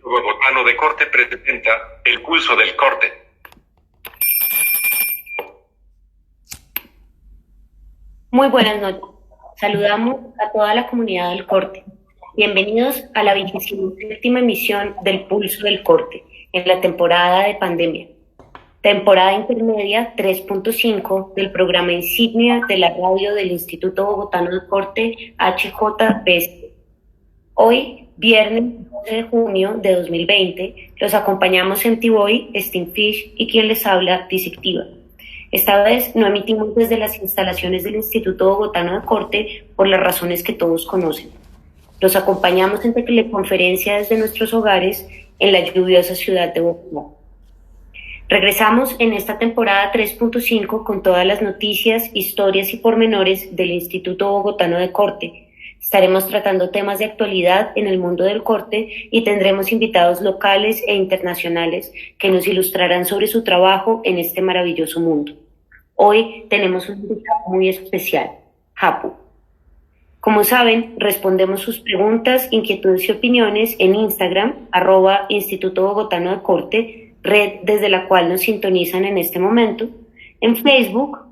Bogotano de Corte presenta El Pulso del Corte. Muy buenas noches. Saludamos a toda la comunidad del Corte. Bienvenidos a la 27ª emisión del Pulso del Corte en la temporada de pandemia. Temporada intermedia 3.5 del programa insignia de la radio del Instituto Bogotano del Corte, HJBC. Hoy, viernes 12 de junio de 2020, los acompañamos en Tiboy, Stingfish y quien les habla, Disictiva. Esta vez no emitimos desde las instalaciones del Instituto Bogotano de Corte por las razones que todos conocen. Los acompañamos en teleconferencia desde nuestros hogares en la lluviosa ciudad de Bogotá. Regresamos en esta temporada 3.5 con todas las noticias, historias y pormenores del Instituto Bogotano de Corte. Estaremos tratando temas de actualidad en el mundo del corte y tendremos invitados locales e internacionales que nos ilustrarán sobre su trabajo en este maravilloso mundo. Hoy tenemos un invitado muy especial, Hapu. Como saben, respondemos sus preguntas, inquietudes y opiniones en Instagram, @Instituto Bogotano de Corte, red desde la cual nos sintonizan en este momento, en Facebook,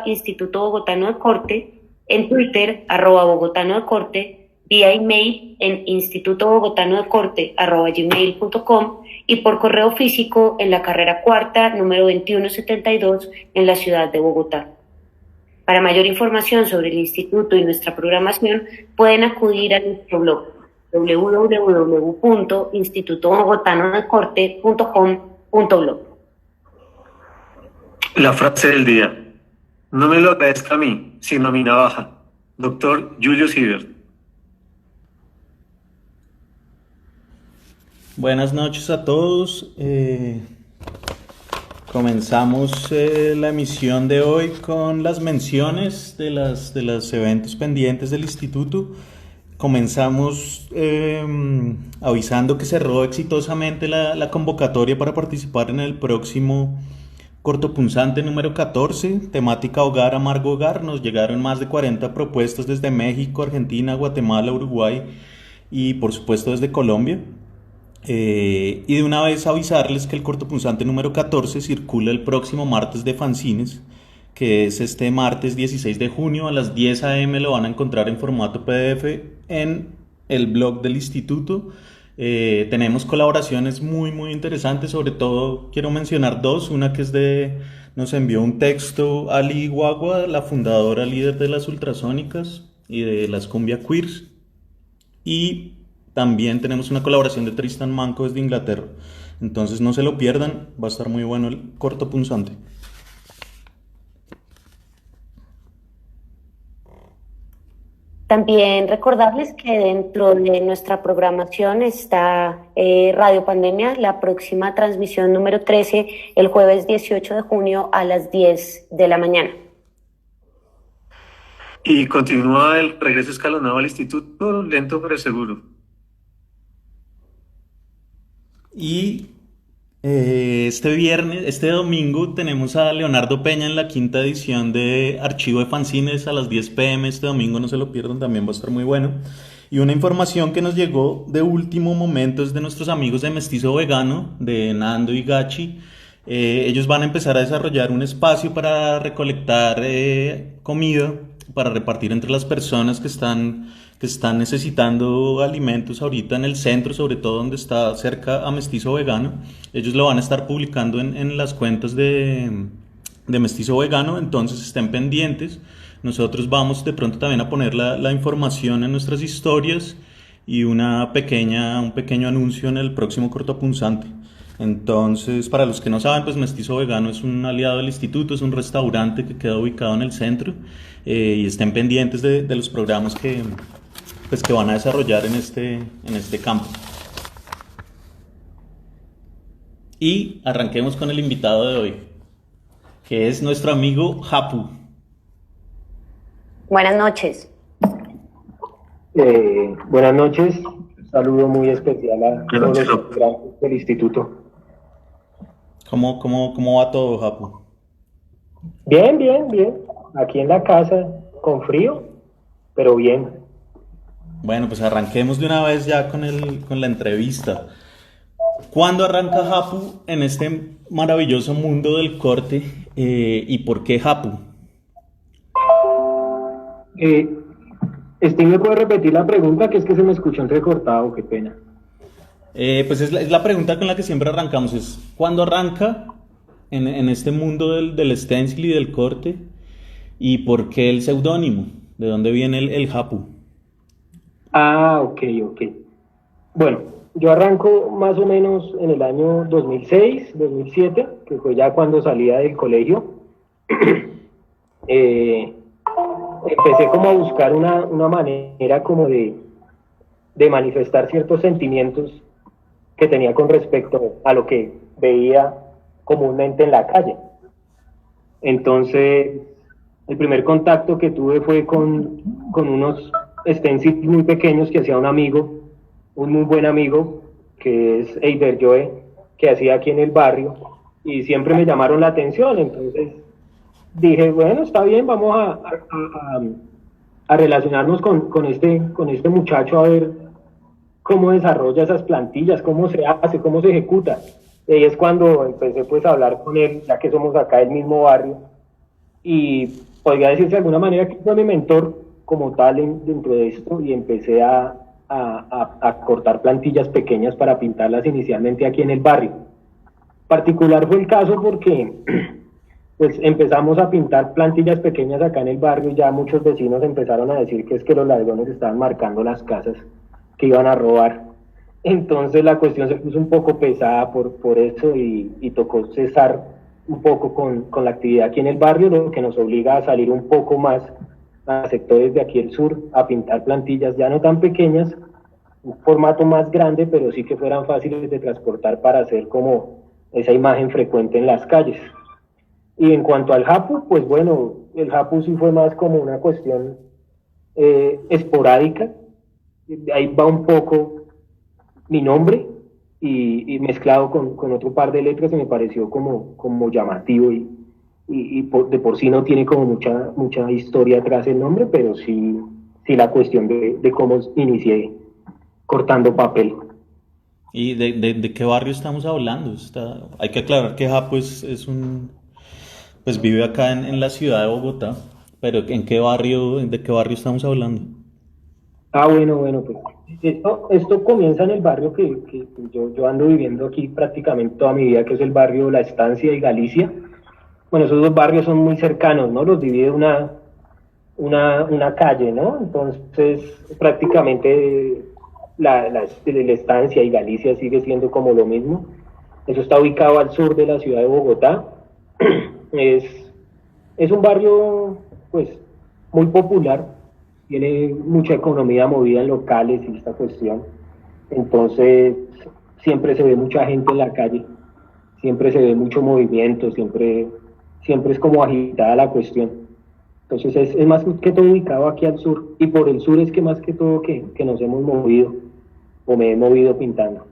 @Instituto Bogotano de Corte, en Twitter, @Bogotano de Corte, vía email en institutobogotanodecorte@gmail.com y por correo físico en la carrera cuarta, número 2172, en la ciudad de Bogotá. Para mayor información sobre el instituto y nuestra programación, pueden acudir a nuestro blog www.institutobogotanodecorte.com.blog. La frase del día. No me lo agradezca a mí, sino a mi navaja. Doctor Julio Siebert. Buenas noches a todos. Comenzamos la emisión de hoy con las menciones de los eventos pendientes del instituto. Comenzamos avisando que cerró exitosamente la convocatoria para participar en el próximo cortopunzante número 14, temática Hogar, Amargo Hogar. Nos llegaron más de 40 propuestas desde México, Argentina, Guatemala, Uruguay y por supuesto desde Colombia. Y de una vez avisarles que el cortopunzante número 14 circula el próximo martes de fanzines, que es este martes 16 de junio a las 10 a.m. Lo van a encontrar en formato PDF en el blog del instituto. Tenemos colaboraciones muy interesantes, sobre todo quiero mencionar dos. Una que nos envió un texto Ali Guagua, la fundadora líder de las ultrasónicas y de las cumbia queers, y también tenemos una colaboración de Tristan Manco desde Inglaterra. Entonces no se lo pierdan, va a estar muy bueno el corto punzante. También recordarles que dentro de nuestra programación está Radio Pandemia, la próxima transmisión número 13, el jueves 18 de junio a las 10 de la mañana. Y continúa el regreso escalonado al instituto, lento pero seguro. Y este domingo tenemos a Leonardo Peña en la 5ª edición de Archivo de Fanzines a las 10 p.m. Este domingo no se lo pierdan, también va a estar muy bueno. Y una información que nos llegó de último momento es de nuestros amigos de Mestizo Vegano, de Nando y Gachi. Ellos van a empezar a desarrollar un espacio para recolectar comida, para repartir entre las personas que están necesitando alimentos ahorita en el centro, sobre todo donde está cerca a Mestizo Vegano. Ellos lo van a estar publicando en las cuentas de Mestizo Vegano, entonces estén pendientes. Nosotros vamos de pronto también a poner la información en nuestras historias y un pequeño anuncio en el próximo cortopunzante. Entonces, para los que no saben, pues Mestizo Vegano es un aliado del instituto, es un restaurante que queda ubicado en el centro, y estén pendientes de los programas que van a desarrollar en este campo. Y arranquemos con el invitado de hoy, que es nuestro amigo Hapu. Buenas noches. Buenas noches. Un saludo muy especial a todos los integrantes del instituto. ¿Cómo va todo, Hapu? Bien. Aquí en la casa, con frío, pero bien. Bueno, pues arranquemos de una vez ya con la entrevista. ¿Cuándo arranca Hapu en este maravilloso mundo del corte? ¿Y por qué Hapu? ¿Me puede repetir la pregunta? Que es que se me escuchó entrecortado, qué pena. Pues es la pregunta con la que siempre arrancamos, es ¿cuándo arranca en este mundo del stencil y del corte? ¿Y por qué el seudónimo? ¿De dónde viene el Hapu? Ah, ok. Bueno, yo arranco más o menos en el año 2006, 2007, que fue ya cuando salía del colegio. Empecé como a buscar una manera como de manifestar ciertos sentimientos que tenía con respecto a lo que veía comúnmente en la calle. Entonces, el primer contacto que tuve fue con unos stencils muy pequeños que hacía un amigo, un muy buen amigo, que es Eider Joe, que hacía aquí en el barrio, y siempre me llamaron la atención. Entonces dije, bueno, está bien, vamos a relacionarnos con este muchacho, a ver cómo desarrolla esas plantillas, cómo se hace, cómo se ejecuta. Y ahí es cuando empecé pues a hablar con él, ya que somos acá del mismo barrio, y podría decirse de alguna manera que fue mi mentor como tal dentro de esto, y empecé a cortar plantillas pequeñas para pintarlas inicialmente aquí en el barrio. Particular fue el caso porque pues empezamos a pintar plantillas pequeñas acá en el barrio, y ya muchos vecinos empezaron a decir que es que los ladrones estaban marcando las casas que iban a robar. Entonces la cuestión se puso un poco pesada por eso, y tocó cesar un poco con la actividad aquí en el barrio, lo que nos obliga a salir un poco más a sectores de aquí del sur, a pintar plantillas ya no tan pequeñas, un formato más grande, pero sí que fueran fáciles de transportar para hacer como esa imagen frecuente en las calles. Y en cuanto al Hapu, pues bueno, el Hapu sí fue más como una cuestión esporádica. Ahí va un poco mi nombre y mezclado con otro par de letras, y me pareció como llamativo, y de por sí no tiene como mucha historia atrás el nombre, pero sí la cuestión de cómo inicié cortando papel. ¿Y de qué barrio estamos hablando? Hay que aclarar que Hapu pues vive acá en la ciudad de Bogotá, pero ¿de qué barrio estamos hablando? Ah, bueno, pues esto comienza en el barrio que yo ando viviendo aquí prácticamente toda mi vida, que es el barrio La Estancia y Galicia. Bueno, esos dos barrios son muy cercanos, ¿no? Los divide una calle, ¿no? Entonces, prácticamente la Estancia y Galicia sigue siendo como lo mismo. Eso está ubicado al sur de la ciudad de Bogotá. Es un barrio, pues, muy popular. Tiene mucha economía movida en locales y esta cuestión. Entonces, siempre se ve mucha gente en la calle, siempre se ve mucho movimiento, siempre es como agitada la cuestión. Entonces, es más que todo ubicado aquí al sur, y por el sur es que más que todo que nos hemos movido, o me he movido pintando.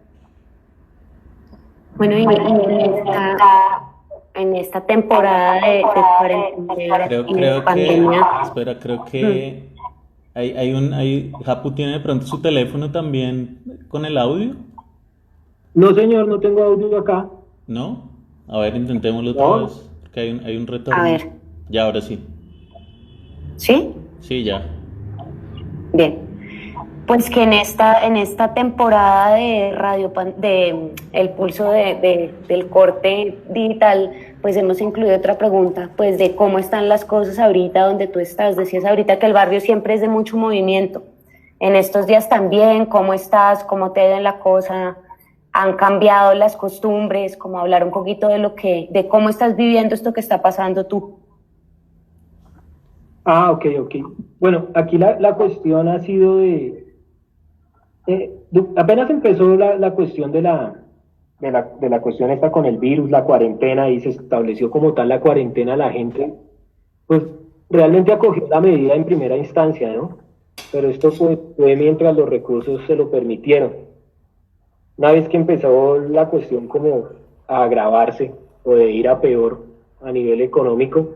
Bueno, y en esta temporada de cuarentena y de pandemia. Creo que Hapu tiene de pronto su teléfono también con el audio. No, señor, no tengo audio acá. ¿No? A ver, intentémoslo otra vez, porque hay un retorno. A ver. Ya, ahora sí. ¿Sí? Sí, ya. Bien. Pues que en esta temporada de El Pulso del Corte Digital, pues hemos incluido otra pregunta, pues de cómo están las cosas ahorita donde tú estás. Decías ahorita que el barrio siempre es de mucho movimiento. En estos días también, ¿cómo estás? ¿Cómo te ha ido en la cosa? ¿Han cambiado las costumbres? Como hablar un poquito de cómo estás viviendo esto que está pasando tú. Ah, ok. Bueno, aquí la cuestión ha sido apenas empezó la cuestión de la cuestión esta con el virus, la cuarentena, y se estableció como tal la cuarentena. La gente pues realmente acogió la medida en primera instancia, ¿no? Pero esto fue mientras los recursos se lo permitieron. Una vez que empezó la cuestión como a agravarse o de ir a peor a nivel económico,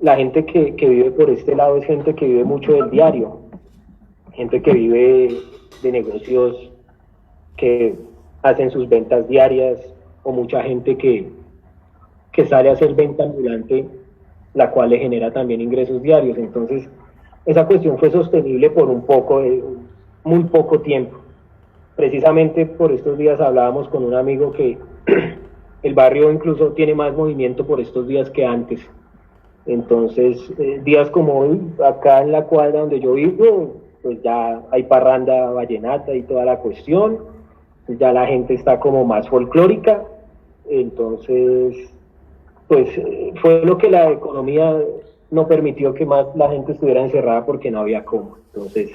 la gente que vive por este lado es gente que vive mucho del diario, gente que vive de negocios que hacen sus ventas diarias, o mucha gente que sale a hacer venta ambulante, la cual le genera también ingresos diarios. Entonces, esa cuestión fue sostenible por muy poco tiempo. Precisamente por estos días hablábamos con un amigo que el barrio incluso tiene más movimiento por estos días que antes. Entonces, días como hoy, acá en la cuadra donde yo vivo, pues ya hay parranda vallenata y toda la cuestión, ya la gente está como más folclórica. Entonces, pues fue lo que la economía no permitió, que más la gente estuviera encerrada porque no había cómo. Entonces,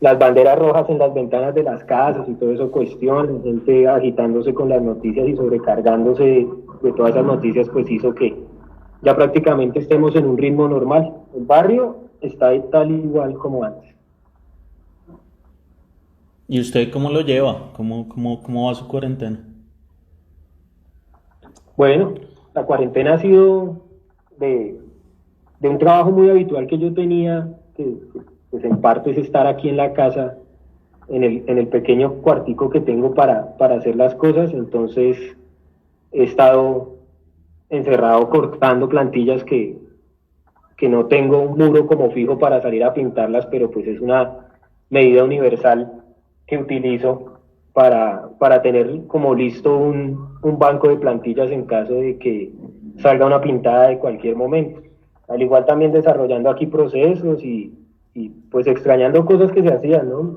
las banderas rojas en las ventanas de las casas y todo eso cuestión, gente agitándose con las noticias y sobrecargándose de todas esas noticias, pues hizo que ya prácticamente estemos en un ritmo normal. El barrio está tal igual como antes. ¿Y usted cómo lo lleva? ¿Cómo va su cuarentena? Bueno, la cuarentena ha sido de un trabajo muy habitual que yo tenía, que pues en parte es estar aquí en la casa, en el pequeño cuartico que tengo para hacer las cosas. Entonces he estado encerrado cortando plantillas que no tengo un muro como fijo para salir a pintarlas, pero pues es una medida universal que utilizo para tener como listo un banco de plantillas en caso de que salga una pintada de cualquier momento. Al igual también desarrollando aquí procesos y pues extrañando cosas que se hacían, ¿no?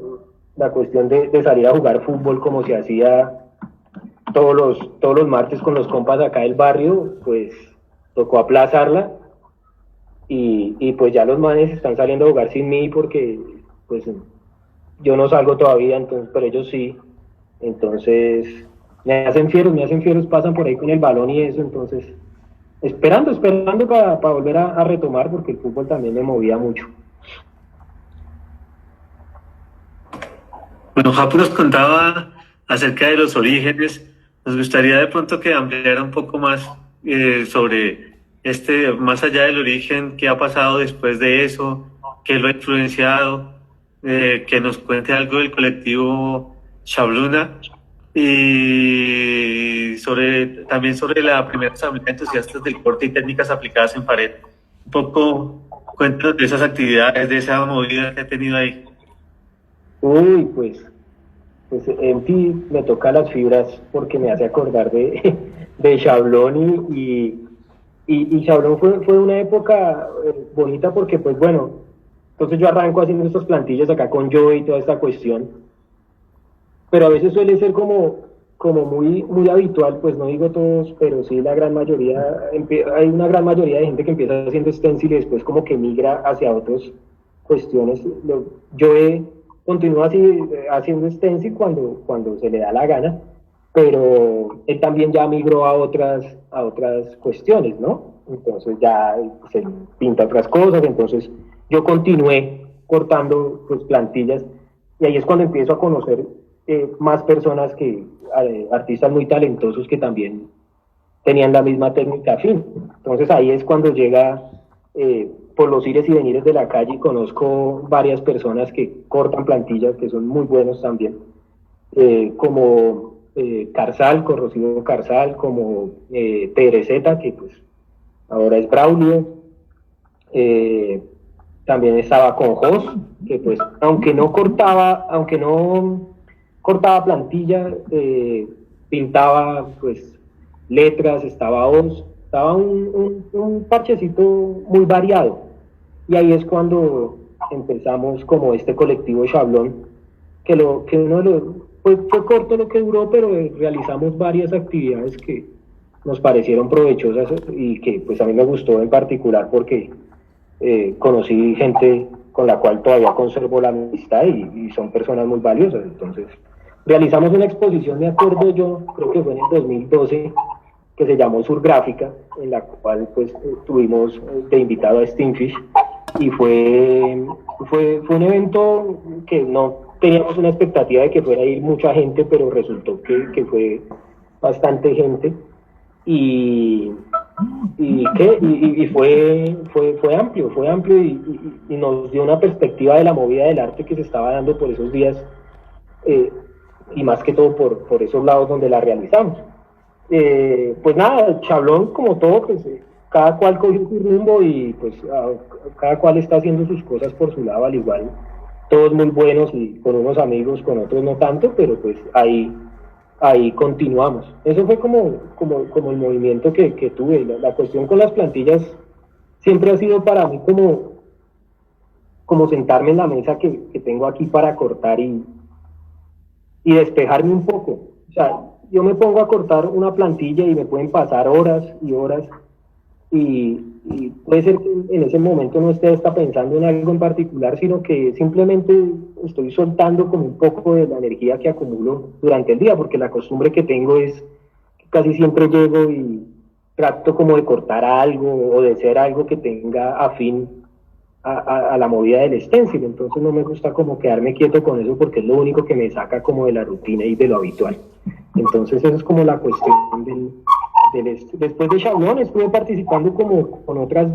La cuestión de salir a jugar fútbol como se hacía todos los martes con los compas acá del barrio, pues tocó aplazarla y pues ya los manes están saliendo a jugar sin mí porque pues yo no salgo todavía, entonces, pero ellos sí. Entonces me hacen fieros, pasan por ahí con el balón y eso. Entonces esperando para volver a retomar, porque el fútbol también me movía mucho. Bueno, Japo nos contaba acerca de los orígenes. Nos gustaría de pronto que ampliara un poco más sobre más allá del origen, qué ha pasado después de eso, qué lo ha influenciado, que nos cuente algo del colectivo Shabluna y también sobre la primera asamblea de entusiastas del corte y técnicas aplicadas en pared. Un poco cuéntanos de esas actividades, de esa movida que ha tenido ahí. Uy, pues en ti me toca las fibras porque me hace acordar de Shablón y Shablón fue una época bonita porque pues bueno, entonces yo arranco haciendo estas plantillas acá con Joe y toda esta cuestión, pero a veces suele ser como muy habitual, pues no digo todos, pero sí la gran mayoría, hay una gran mayoría de gente que empieza haciendo stencil y después como que migra hacia otras cuestiones. Joe continúa así haciendo stencil cuando se le da la gana, pero él también ya migró a otras cuestiones, ¿no? Entonces ya se pinta otras cosas. Entonces yo continué cortando pues plantillas y ahí es cuando empiezo a conocer más personas artistas muy talentosos que también tenían la misma técnica afín. Entonces ahí es cuando llega por los ires y venires de la calle y conozco varias personas que cortan plantillas que son muy buenos también, como Carzal, Corrosivo Carzal, como Tereseta, que pues ahora es Braulio. También estaba con Jos, que pues aunque no cortaba plantilla, pintaba pues letras, estaba un parchecito muy variado. Y ahí es cuando empezamos como este colectivo Shablón, fue corto lo que duró, pero realizamos varias actividades que nos parecieron provechosas y que pues a mí me gustó en particular porque conocí gente con la cual todavía conservo la amistad y son personas muy valiosas. Entonces realizamos una exposición, me acuerdo yo, creo que fue en el 2012, que se llamó Surgráfica, en la cual pues tuvimos de invitado a Stingfish y fue un evento que no teníamos una expectativa de que fuera a ir mucha gente, pero resultó que fue bastante gente y fue amplio y nos dio una perspectiva de la movida del arte que se estaba dando por esos días, y más que todo por esos lados donde la realizamos. Pues nada, Chablón, como todo, pues cada cual cogió su rumbo y pues cada cual está haciendo sus cosas por su lado, al igual, todos muy buenos y con unos amigos, con otros no tanto, pero pues ahí continuamos. Eso fue como el movimiento que tuve. La cuestión con las plantillas siempre ha sido para mí como sentarme en la mesa que tengo aquí para cortar y despejarme un poco. O sea, yo me pongo a cortar una plantilla y me pueden pasar horas y horas y puede ser que en ese momento no esté hasta pensando en algo en particular, sino que simplemente estoy soltando como un poco de la energía que acumulo durante el día, porque la costumbre que tengo es que casi siempre llego y trato como de cortar algo o de hacer algo que tenga afín a la movida del stencil. Entonces no me gusta como quedarme quieto con eso porque es lo único que me saca como de la rutina y de lo habitual. Entonces eso es como la cuestión después de Chablón estuve participando como con otros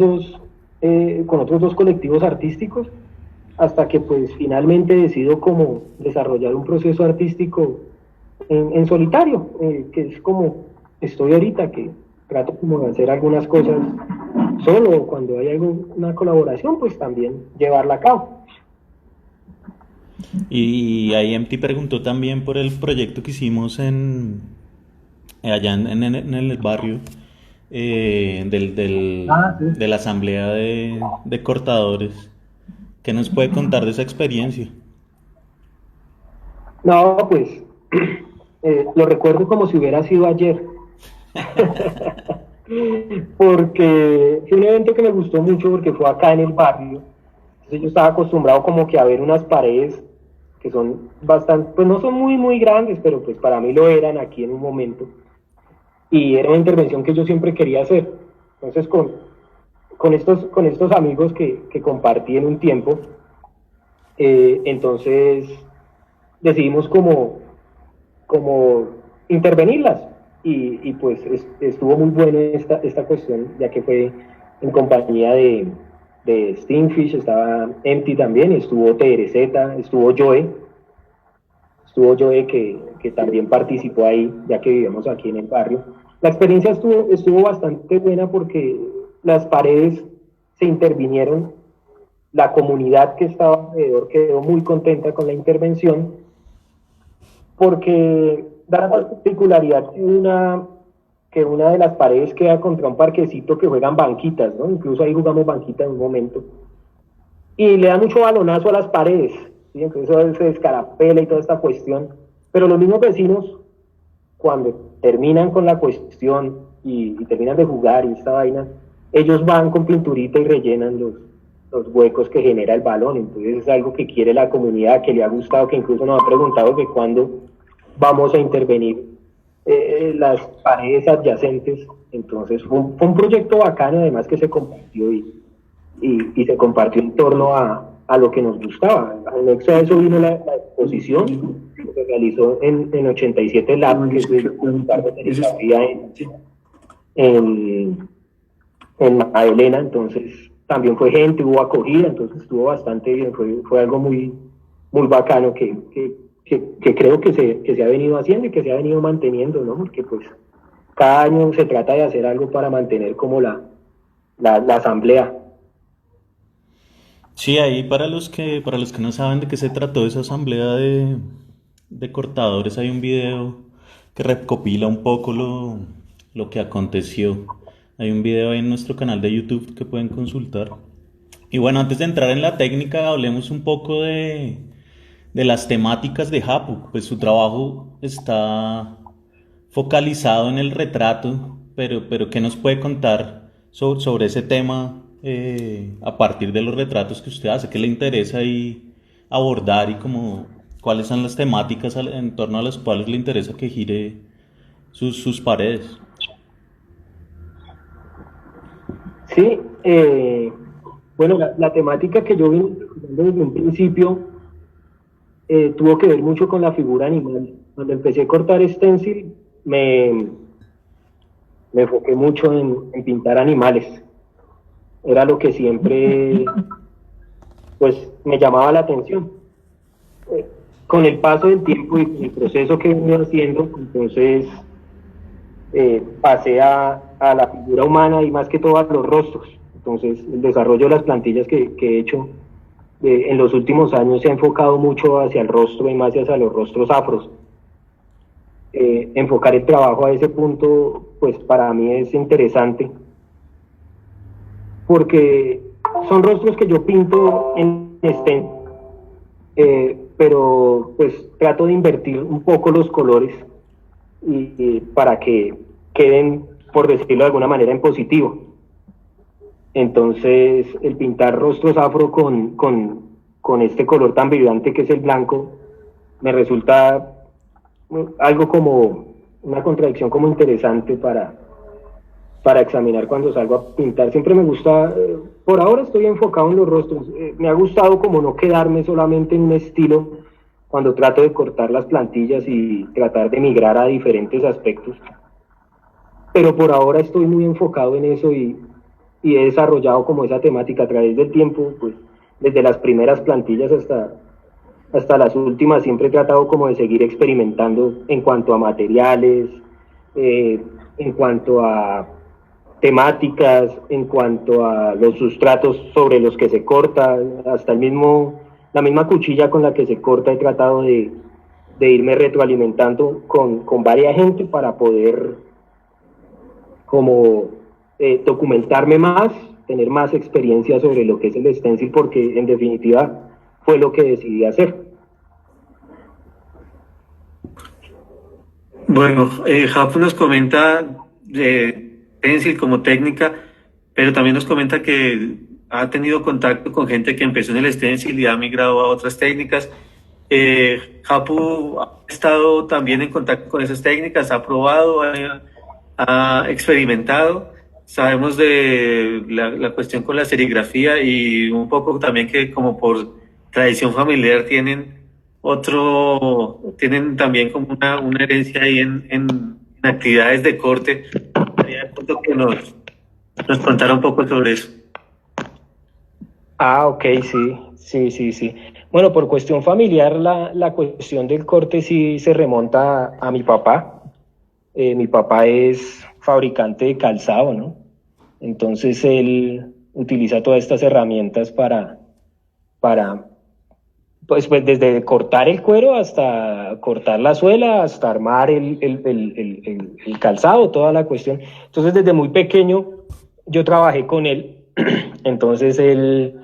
dos colectivos artísticos, hasta que pues finalmente decido como desarrollar un proceso artístico en solitario, que es como estoy ahorita, que trato como de hacer algunas cosas solo, o cuando hay una colaboración, pues también llevarla a cabo. Y ahí MT preguntó también por el proyecto que hicimos allá en el barrio, Sí. de la asamblea de cortadores. ¿Qué nos puede contar de esa experiencia? No, pues lo recuerdo como si hubiera sido ayer. Porque fue un evento que me gustó mucho porque fue acá en el barrio. Entonces yo estaba acostumbrado como que a ver unas paredes que son bastante, pues no son muy muy grandes, pero pues para mí lo eran aquí en un momento. Y era una intervención que yo siempre quería hacer. Entonces con estos amigos que compartí en un tiempo, entonces decidimos como intervenirlas y pues estuvo muy bueno esta cuestión, ya que fue en compañía de Stingfish, estaba Empty también, estuvo TRZ, estuvo Joe que también participó ahí, ya que vivimos aquí en el barrio. La experiencia estuvo bastante buena porque las paredes se intervinieron, la comunidad que estaba alrededor quedó muy contenta con la intervención, porque da la particularidad que una de las paredes queda contra un parquecito que juegan banquitas, ¿no? Incluso ahí jugamos banquita en un momento. Y le da mucho balonazo a las paredes, ¿sí? Entonces eso se descarapela y toda esta cuestión. Pero los mismos vecinos, cuando terminan con la cuestión y terminan de jugar y esta vaina, ellos van con pinturita y rellenan los huecos que genera el balón. Entonces es algo que quiere la comunidad, que le ha gustado, que incluso nos ha preguntado que cuándo vamos a intervenir las paredes adyacentes. Entonces fue un proyecto bacano, además que se compartió y se compartió en torno a lo que nos gustaba. Anexo a eso vino la exposición que se realizó en 87 Lab, que es un lugar de serigrafía en Magdalena. Entonces también fue gente, hubo acogida, entonces estuvo bastante bien, fue algo muy, muy bacano que creo que se ha venido haciendo y que se ha venido manteniendo, ¿no? Porque pues cada año se trata de hacer algo para mantener como la asamblea. Sí, ahí para los que no saben de qué se trató esa asamblea de cortadores, hay un video que recopila un poco lo que aconteció. Hay un video ahí en nuestro canal de YouTube que pueden consultar. Y bueno, antes de entrar en la técnica, hablemos un poco de las temáticas de Hapu. Pues su trabajo está focalizado en el retrato, pero ¿qué nos puede contar sobre ese tema a partir de los retratos que usted hace? ¿Qué le interesa ahí abordar y cuáles son las temáticas en torno a las cuales le interesa que gire sus paredes? Sí, bueno, la temática que yo vine desde un principio tuvo que ver mucho con la figura animal. Cuando empecé a cortar stencil, me enfoqué mucho en pintar animales. Era lo que siempre pues me llamaba la atención. con el paso del tiempo y con el proceso que venía haciendo, entonces pasé a la figura humana y más que todo a los rostros. Entonces el desarrollo de las plantillas que he hecho en los últimos años se ha enfocado mucho hacia el rostro y más hacia los rostros afros. Enfocar el trabajo a ese punto, pues para mí es interesante, porque son rostros que yo pinto en stencil, pero pues trato de invertir un poco los colores y para que queden, por decirlo de alguna manera, en positivo. Entonces el pintar rostros afro con este color tan vibrante que es el blanco me resulta algo como una contradicción como interesante para examinar cuando salgo a pintar. Siempre me gusta, por ahora estoy enfocado en los rostros, me ha gustado como no quedarme solamente en un estilo cuando trato de cortar las plantillas y tratar de migrar a diferentes aspectos, pero por ahora estoy muy enfocado en eso y he desarrollado como esa temática a través del tiempo, pues desde las primeras plantillas hasta las últimas. Siempre he tratado como de seguir experimentando en cuanto a materiales, en cuanto a temáticas, en cuanto a los sustratos sobre los que se corta, hasta la misma cuchilla con la que se corta. He tratado de irme retroalimentando con varias gente para poder como documentarme más, tener más experiencia sobre lo que es el stencil, porque en definitiva fue lo que decidí hacer. Bueno, Japu nos comenta de stencil como técnica, pero también nos comenta que ha tenido contacto con gente que empezó en el stencil y ha migrado a otras técnicas. Japu ha estado también en contacto con esas técnicas, ha probado, ha experimentado. Sabemos de la cuestión con la serigrafía y un poco también que como por tradición familiar tienen también como una herencia ahí en actividades de corte. Sería justo que nos contara un poco sobre eso. Ah, ok, sí. Bueno, por cuestión familiar, la cuestión del corte sí se remonta a mi papá. Mi papá es fabricante de calzado, ¿no? Entonces él utiliza todas estas herramientas para pues desde cortar el cuero hasta cortar la suela, hasta armar el calzado, toda la cuestión. Entonces desde muy pequeño yo trabajé con él. Entonces él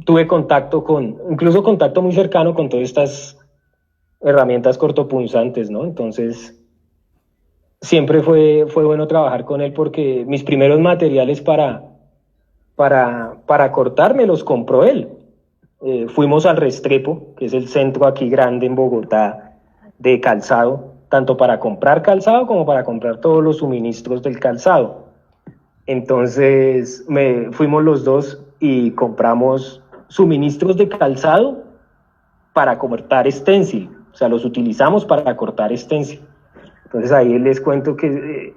tuve incluso contacto muy cercano con todas estas herramientas cortopunzantes, ¿no? Entonces siempre fue bueno trabajar con él, porque mis primeros materiales para cortar me los compró él. Fuimos al Restrepo, que es el centro aquí grande en Bogotá de calzado, tanto para comprar calzado como para comprar todos los suministros del calzado. Entonces fuimos los dos y compramos suministros de calzado para cortar stencil, o sea, los utilizamos para cortar stencil. Entonces ahí les cuento que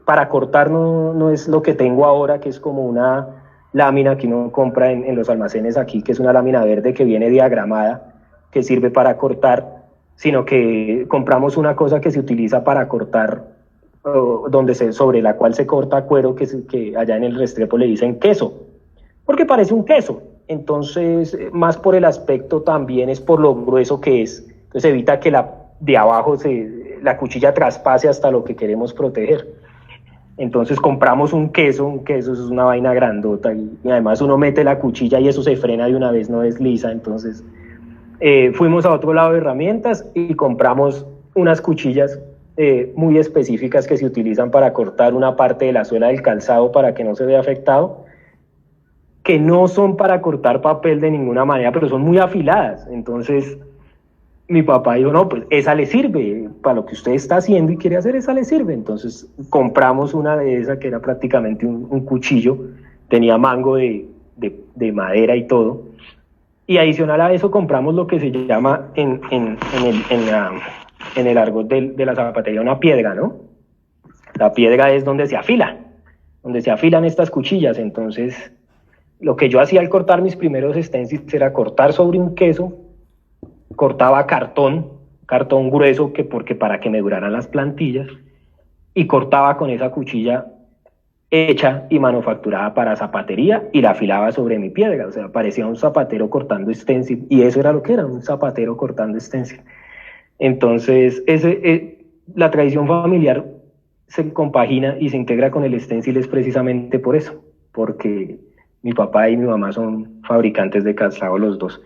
para cortar no es lo que tengo ahora, que es como una lámina que uno compra en los almacenes aquí, que es una lámina verde que viene diagramada, que sirve para cortar, sino que compramos una cosa que se utiliza para cortar, sobre la cual se corta cuero, que allá en el Restrepo le dicen queso, porque parece un queso. Entonces, más por el aspecto, también es por lo grueso que es. Entonces evita que de abajo la cuchilla traspase hasta lo que queremos proteger. Entonces compramos un queso es una vaina grandota, y además uno mete la cuchilla y eso se frena de una vez, no desliza. Entonces fuimos a otro lado de herramientas y compramos unas cuchillas muy específicas que se utilizan para cortar una parte de la suela del calzado para que no se vea afectado, que no son para cortar papel de ninguna manera, pero son muy afiladas. Entonces mi papá dijo, no, pues esa le sirve, para lo que usted está haciendo y quiere hacer, esa le sirve. Entonces compramos una de esas que era prácticamente un cuchillo, tenía mango de madera y todo, y adicional a eso compramos lo que se llama en el argot de la zapatería una piedra, ¿no? La piedra es donde se afilan estas cuchillas. Entonces lo que yo hacía al cortar mis primeros stencils era cortar sobre un queso, cortaba cartón grueso porque para que me duraran las plantillas, y cortaba con esa cuchilla hecha y manufacturada para zapatería y la afilaba sobre mi piedra, o sea, parecía un zapatero cortando stencil, y eso era lo que era, un zapatero cortando stencil. Entonces, la tradición familiar se compagina y se integra con el stencil es precisamente por eso, porque mi papá y mi mamá son fabricantes de calzado los dos.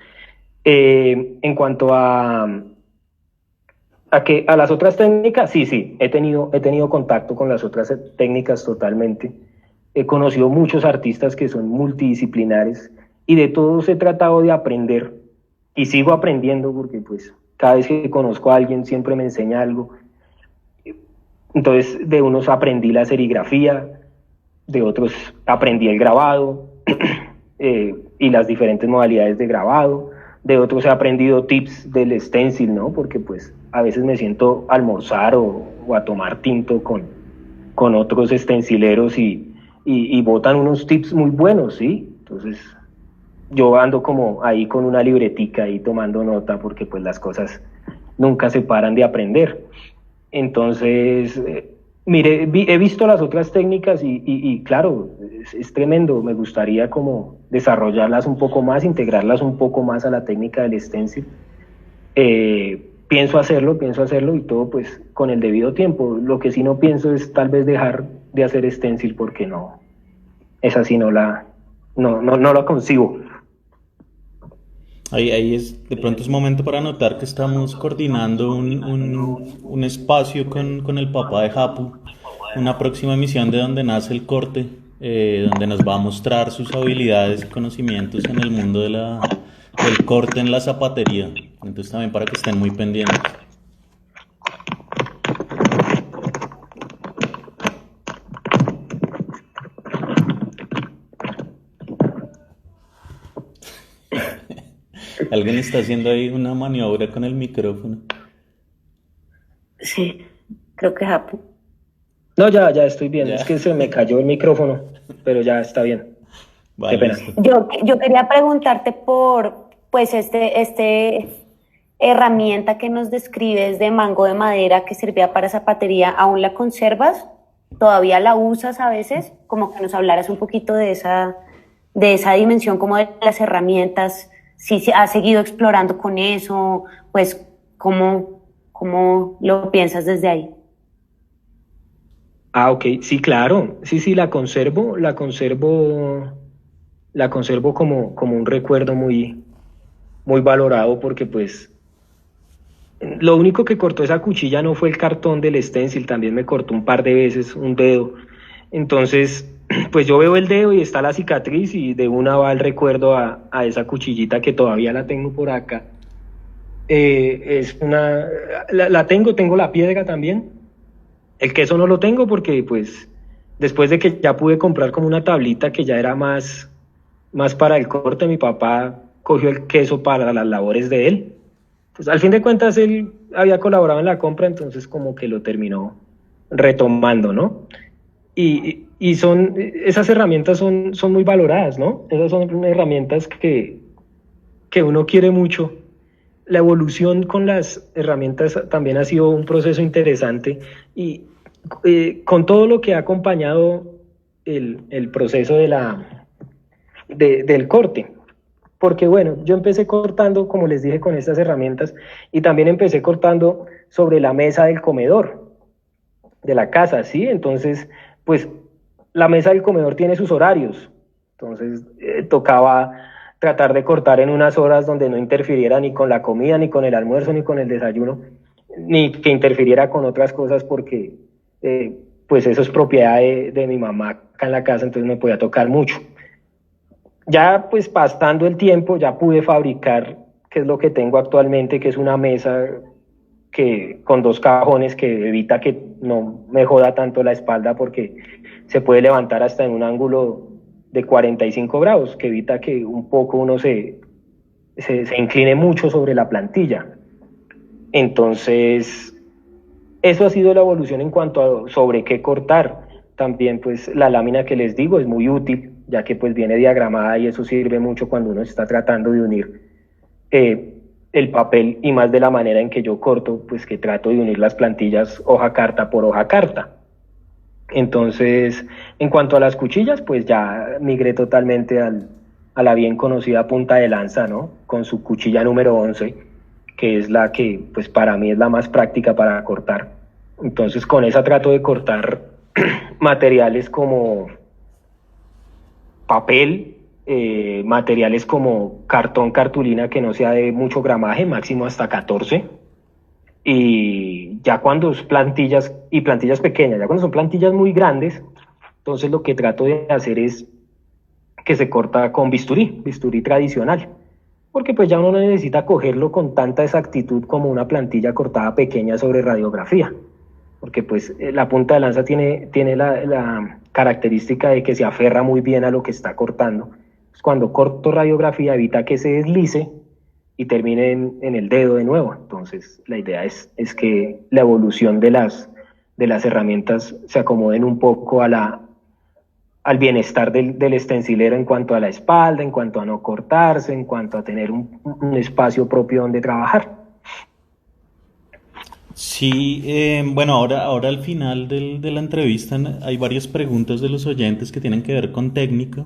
En cuanto a las otras técnicas, sí, he tenido contacto con las otras técnicas totalmente. He conocido muchos artistas que son multidisciplinares y de todos he tratado de aprender y sigo aprendiendo porque pues cada vez que conozco a alguien siempre me enseña algo. Entonces de unos aprendí la serigrafía, de otros aprendí el grabado y las diferentes modalidades de grabado. De otros he aprendido tips del stencil, ¿no? Porque pues a veces me siento a almorzar o a tomar tinto con otros stencileros y botan unos tips muy buenos, ¿sí? Entonces yo ando como ahí con una libretica ahí tomando nota porque pues las cosas nunca se paran de aprender. Entonces, he visto las otras técnicas y claro, es tremendo. Me gustaría como desarrollarlas un poco más, integrarlas un poco más a la técnica del stencil. Pienso hacerlo y todo pues con el debido tiempo. Lo que sí no pienso es tal vez dejar de hacer stencil porque no, esa sí no la concibo. De pronto es momento para anotar que estamos coordinando un espacio con el papá de Japu, una próxima emisión de Donde Nace el Corte, donde nos va a mostrar sus habilidades y conocimientos en el mundo del corte en la zapatería. Entonces también para que estén muy pendientes. Alguien está haciendo ahí una maniobra con el micrófono. Sí, creo que Japu. No, ya estoy bien. Ya. Es que se me cayó el micrófono, pero ya está bien. Vale, Qué pena. listo. Yo quería preguntarte por, pues, este herramienta que nos describes de mango de madera que servía para zapatería, ¿aún la conservas? ¿Todavía la usas a veces? Como que nos hablaras un poquito de esa dimensión, como de las herramientas, si has seguido explorando con eso, pues, ¿cómo lo piensas desde ahí? Ah, ok, sí, claro, sí, la conservo como un recuerdo muy, muy valorado porque pues lo único que cortó esa cuchilla no fue el cartón del stencil, también me cortó un par de veces un dedo. Entonces, pues yo veo el dedo y está la cicatriz y de una va el recuerdo a esa cuchillita que todavía la tengo por acá. Tengo la piedra también. El queso no lo tengo porque pues después de que ya pude comprar como una tablita que ya era más para el corte, mi papá cogió el queso para las labores de él. Pues al fin de cuentas él había colaborado en la compra, entonces como que lo terminó retomando, ¿no? Y esas herramientas son muy valoradas, ¿no? Esas son herramientas que uno quiere mucho. La evolución con las herramientas también ha sido un proceso interesante y con todo lo que ha acompañado el proceso del corte. Porque bueno, yo empecé cortando, como les dije, con estas herramientas y también empecé cortando sobre la mesa del comedor de la casa, ¿sí? Entonces, pues la mesa del comedor tiene sus horarios. Entonces, tocaba tratar de cortar en unas horas donde no interfiriera ni con la comida, ni con el almuerzo, ni con el desayuno, ni que interfiriera con otras cosas porque pues eso es propiedad de mi mamá acá en la casa, entonces me podía tocar mucho. Ya pues pasando el tiempo ya pude fabricar, que es lo que tengo actualmente, que es una mesa con 2 cajones que evita que no me joda tanto la espalda porque se puede levantar hasta en un ángulo de 45 grados, que evita que un poco uno se incline mucho sobre la plantilla. Entonces, eso ha sido la evolución en cuanto a sobre qué cortar. También, pues, la lámina que les digo es muy útil ya que pues viene diagramada y eso sirve mucho cuando uno está tratando de unir el papel, y más de la manera en que yo corto, pues que trato de unir las plantillas hoja carta por hoja carta. Entonces, en cuanto a las cuchillas, pues ya migré totalmente a la bien conocida punta de lanza, ¿no? Con su cuchilla número 11, que es la que pues para mí es la más práctica para cortar. Entonces con esa trato de cortar materiales como papel, materiales como cartón, cartulina que no sea de mucho gramaje, máximo hasta 14, y ya cuando es plantillas, y plantillas pequeñas, ya cuando son plantillas muy grandes, entonces lo que trato de hacer es que se corta con bisturí tradicional, porque pues ya uno no necesita cogerlo con tanta exactitud como una plantilla cortada pequeña sobre radiografía, porque pues la punta de lanza tiene la característica de que se aferra muy bien a lo que está cortando. Pues cuando corto radiografía evita que se deslice y termine en el dedo de nuevo. Entonces la idea es que la evolución de las herramientas se acomoden un poco al bienestar del stencilero en cuanto a la espalda, en cuanto a no cortarse, en cuanto a tener un espacio propio donde trabajar. Sí, bueno, ahora al final de la entrevista hay varias preguntas de los oyentes que tienen que ver con técnica,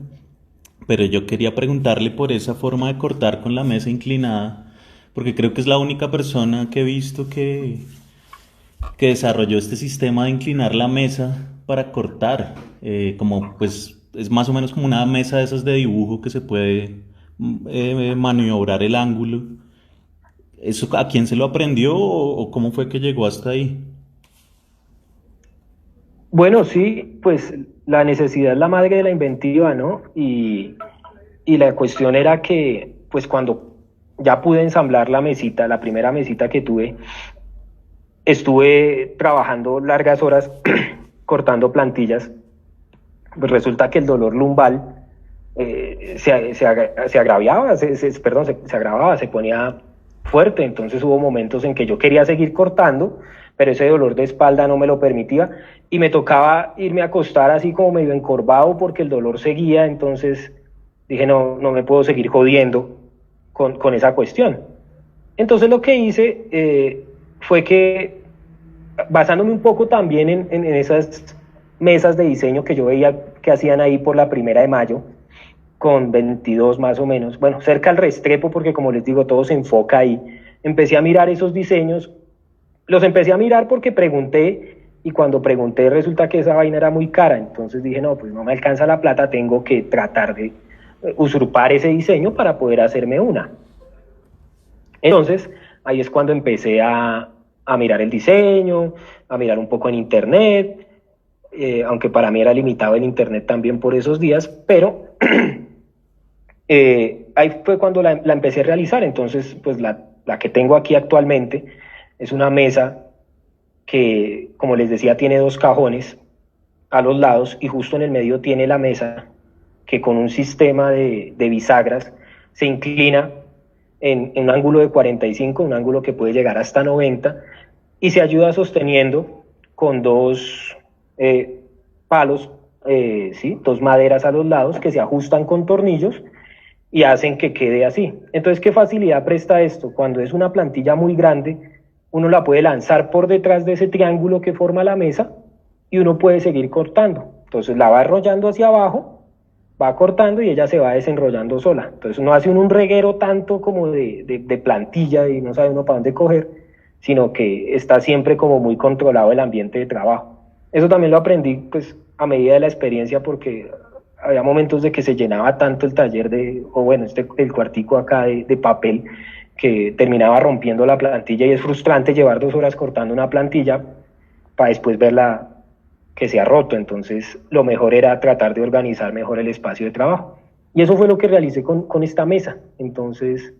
pero yo quería preguntarle por esa forma de cortar con la mesa inclinada, porque creo que es la única persona que he visto que desarrolló este sistema de inclinar la mesa para cortar, como pues es más o menos como una mesa de esas de dibujo que se puede maniobrar el ángulo. ¿Eso a quién se lo aprendió o cómo fue que llegó hasta ahí? Bueno, sí, pues la necesidad es la madre de la inventiva, ¿no? Y la cuestión era que, pues cuando ya pude ensamblar la mesita, la primera mesita que tuve, estuve trabajando largas horas cortando plantillas. Pues resulta que el dolor lumbar se agravaba, se agravaba, se ponía fuerte. Entonces hubo momentos en que yo quería seguir cortando, pero ese dolor de espalda no me lo permitía y me tocaba irme a acostar así como medio encorvado porque el dolor seguía. Entonces dije, no me puedo seguir jodiendo con esa cuestión. Entonces lo que hice fue que, basándome un poco también en esas mesas de diseño que yo veía que hacían ahí por la 1 de mayo, con 22 más o menos, bueno, cerca al Restrepo, porque como les digo, todo se enfoca ahí. Empecé a mirar esos diseños, los empecé a mirar porque pregunté, y cuando pregunté resulta que esa vaina era muy cara. Entonces dije, no, pues no me alcanza la plata, tengo que tratar de usurpar ese diseño para poder hacerme una. Entonces ahí es cuando empecé a mirar el diseño, a mirar un poco en internet, aunque para mí era limitado el internet también por esos días, pero ahí fue cuando la empecé a realizar. Entonces pues la que tengo aquí actualmente es una mesa que, como les decía, tiene 2 cajones a los lados y justo en el medio tiene la mesa que con un sistema de bisagras se inclina en un ángulo de 45, un ángulo que puede llegar hasta 90, y se ayuda sosteniendo con 2 palos, 2 maderas a los lados que se ajustan con tornillos y hacen que quede así. Entonces, ¿qué facilidad presta esto? Cuando es una plantilla muy grande, uno la puede lanzar por detrás de ese triángulo que forma la mesa y uno puede seguir cortando. Entonces la va enrollando hacia abajo, va cortando y ella se va desenrollando sola. Entonces no hace un reguero tanto como de plantilla y no sabe uno para dónde coger, sino que está siempre como muy controlado el ambiente de trabajo. Eso también lo aprendí pues a medida de la experiencia, porque había momentos de que se llenaba tanto el taller el cuartico acá de papel, que terminaba rompiendo la plantilla, y es frustrante llevar 2 horas cortando una plantilla para después verla que se ha roto. Entonces lo mejor era tratar de organizar mejor el espacio de trabajo, y eso fue lo que realicé con esta mesa. Entonces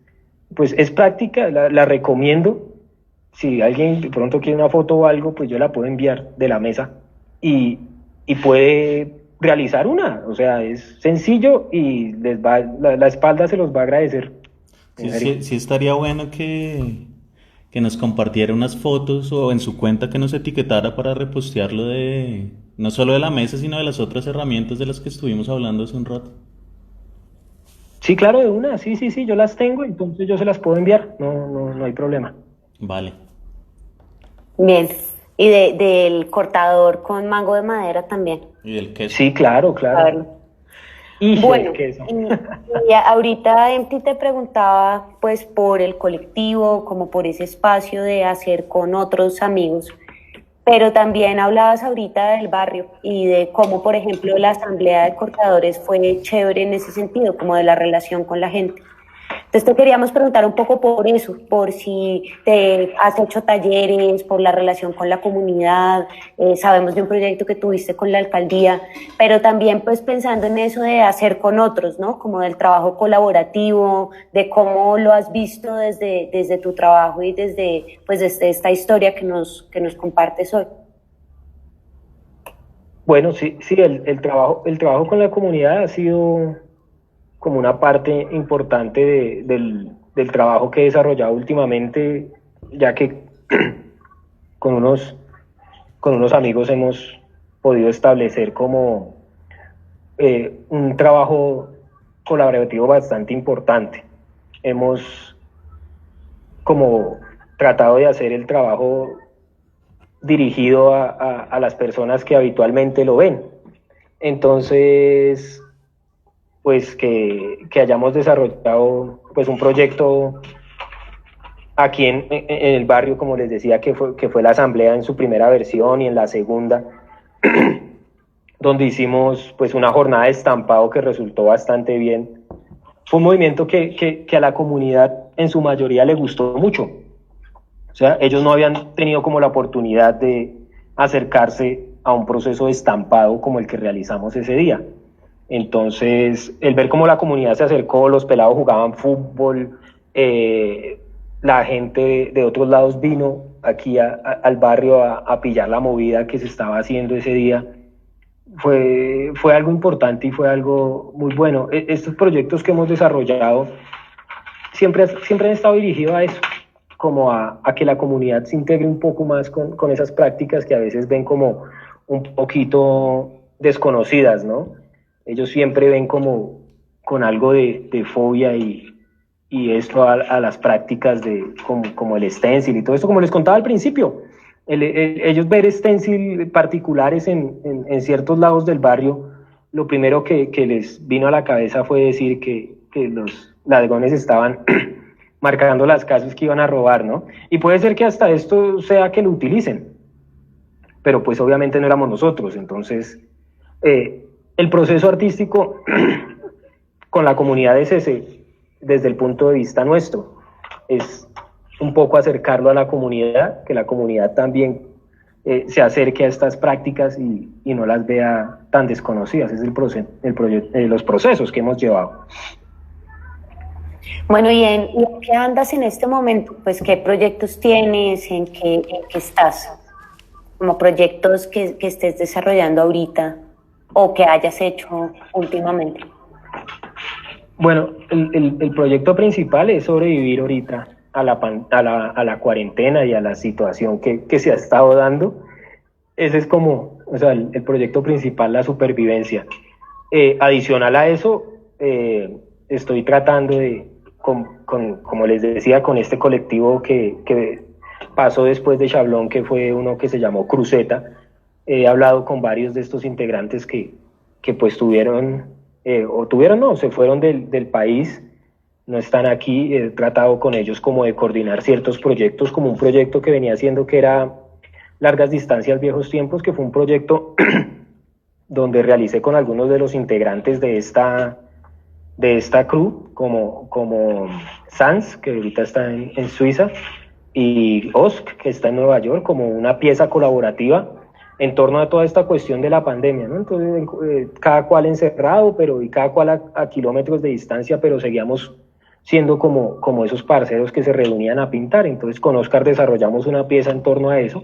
pues es práctica, la recomiendo. Si alguien de pronto quiere una foto o algo, pues yo la puedo enviar de la mesa y puede realizar una. O sea, es sencillo y la espalda se los va a agradecer. Sí, estaría bueno que nos compartiera unas fotos o en su cuenta que nos etiquetara para repostearlo No solo de la mesa, sino de las otras herramientas de las que estuvimos hablando hace un rato. Sí, claro, de una, sí, yo las tengo, entonces yo se las puedo enviar, no hay problema. Vale. Bien. Y del cortador con mango de madera también. Y del queso. Sí, claro. Claro. Y Bueno, queso. y ahorita Empty te preguntaba pues por el colectivo, como por ese espacio de hacer con otros amigos, pero también hablabas ahorita del barrio y de cómo, por ejemplo, la asamblea de cortadores fue chévere en ese sentido, como de la relación con la gente. Entonces te queríamos preguntar un poco por eso, por si te has hecho talleres, por la relación con la comunidad, sabemos de un proyecto que tuviste con la alcaldía, pero también pues pensando en eso de hacer con otros, ¿no? Como del trabajo colaborativo, de cómo lo has visto desde tu trabajo y desde esta historia que nos compartes hoy. Bueno, sí, el trabajo con la comunidad ha sido como una parte importante del trabajo que he desarrollado últimamente, ya que con unos amigos hemos podido establecer como un trabajo colaborativo bastante importante. Hemos como tratado de hacer el trabajo dirigido a las personas que habitualmente lo ven. Entonces, pues que hayamos desarrollado pues un proyecto aquí en el barrio, como les decía, que fue la asamblea en su primera versión y en la segunda, donde hicimos pues una jornada de estampado que resultó bastante bien. Fue un movimiento que a la comunidad en su mayoría le gustó mucho. O sea, ellos no habían tenido como la oportunidad de acercarse a un proceso de estampado como el que realizamos ese día. Entonces, el ver cómo la comunidad se acercó, los pelados jugaban fútbol, la gente de otros lados vino aquí al barrio a pillar la movida que se estaba haciendo ese día, fue algo importante y fue algo muy bueno. Estos proyectos que hemos desarrollado siempre han estado dirigidos a eso, como a que la comunidad se integre un poco más con esas prácticas que a veces ven como un poquito desconocidas, ¿no? Ellos siempre ven como con algo de fobia y esto a las prácticas como el stencil y todo esto, como les contaba al principio. Ellos ver stencil particulares en ciertos lados del barrio, lo primero que les vino a la cabeza fue decir que los ladrones estaban marcando las casas que iban a robar, ¿no? Y puede ser que hasta esto sea que lo utilicen, pero pues obviamente no éramos nosotros. Entonces, el proceso artístico con la comunidad es ese, desde el punto de vista nuestro, es un poco acercarlo a la comunidad, que la comunidad también se acerque a estas prácticas y no las vea tan desconocidas. Es los procesos que hemos llevado. Bueno, ¿y en qué andas en este momento? Pues, ¿qué proyectos tienes? ¿En qué estás? Como proyectos que estés desarrollando ahorita o que hayas hecho últimamente. Bueno, el proyecto principal es sobrevivir ahorita a la cuarentena y a la situación que se ha estado dando. Ese es como, o sea, el proyecto principal, la supervivencia. Adicional a eso, estoy tratando de, como les decía, con este colectivo que pasó después de Chablón, que fue uno que se llamó Cruceta. He hablado con varios de estos integrantes que pues se fueron del país, no están aquí. He tratado con ellos como de coordinar ciertos proyectos, como un proyecto que venía haciendo que era Largas Distancias Viejos Tiempos, que fue un proyecto donde realicé con algunos de los integrantes de esta crew, como Sanz, que ahorita está en Suiza, y Osk, que está en Nueva York, como una pieza colaborativa en torno a toda esta cuestión de la pandemia, ¿no? Entonces, cada cual encerrado, y cada cual a kilómetros de distancia, pero seguíamos siendo como esos parceros que se reunían a pintar. Entonces, con Oscar desarrollamos una pieza en torno a eso,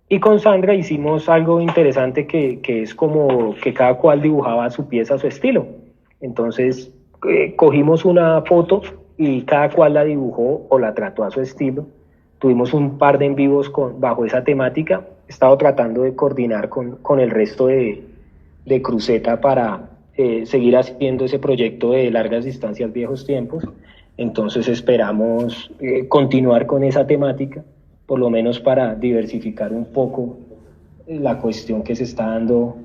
y con Sandra hicimos algo interesante que es como que cada cual dibujaba su pieza a su estilo. Entonces, cogimos una foto y cada cual la dibujó o la trató a su estilo. Tuvimos un par de en vivos bajo esa temática. estado tratando de coordinar con el resto de Cruceta para seguir haciendo ese proyecto de largas distancias viejos tiempos. Entonces esperamos continuar con esa temática, por lo menos para diversificar un poco la cuestión que se está dando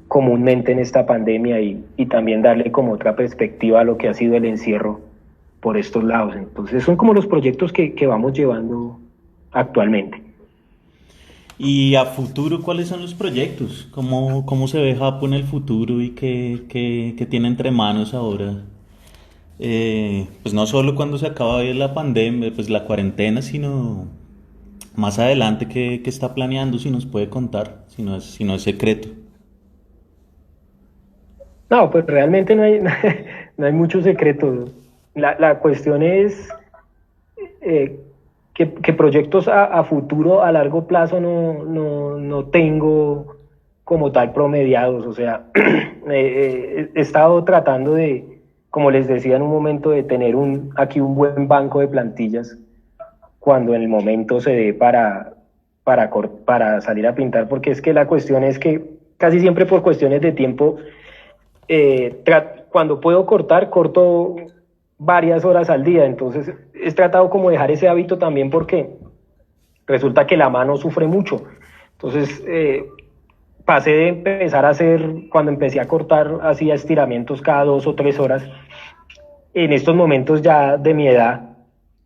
comúnmente en esta pandemia y también darle como otra perspectiva a lo que ha sido el encierro por estos lados. Entonces son como los proyectos que vamos llevando actualmente. Y a futuro, ¿cuáles son los proyectos? ¿Cómo se ve Japo en el futuro y qué tiene entre manos ahora? Pues no solo cuando se acaba la pandemia, pues la cuarentena, sino más adelante, ¿qué está planeando? Si nos puede contar, si no es secreto. No, pues realmente no hay, no hay mucho secreto. La cuestión es que proyectos a futuro, a largo plazo, no tengo como tal promediados. O sea, he estado tratando de, como les decía en un momento, de tener aquí un buen banco de plantillas cuando en el momento se dé para salir a pintar, porque es que la cuestión es que casi siempre por cuestiones de tiempo, cuando puedo corto varias horas al día. Entonces he tratado como dejar ese hábito también, porque resulta que la mano sufre mucho. Entonces pasé de empezar a hacer, cuando empecé a cortar, hacía estiramientos cada 2 o 3 horas. En estos momentos ya de mi edad,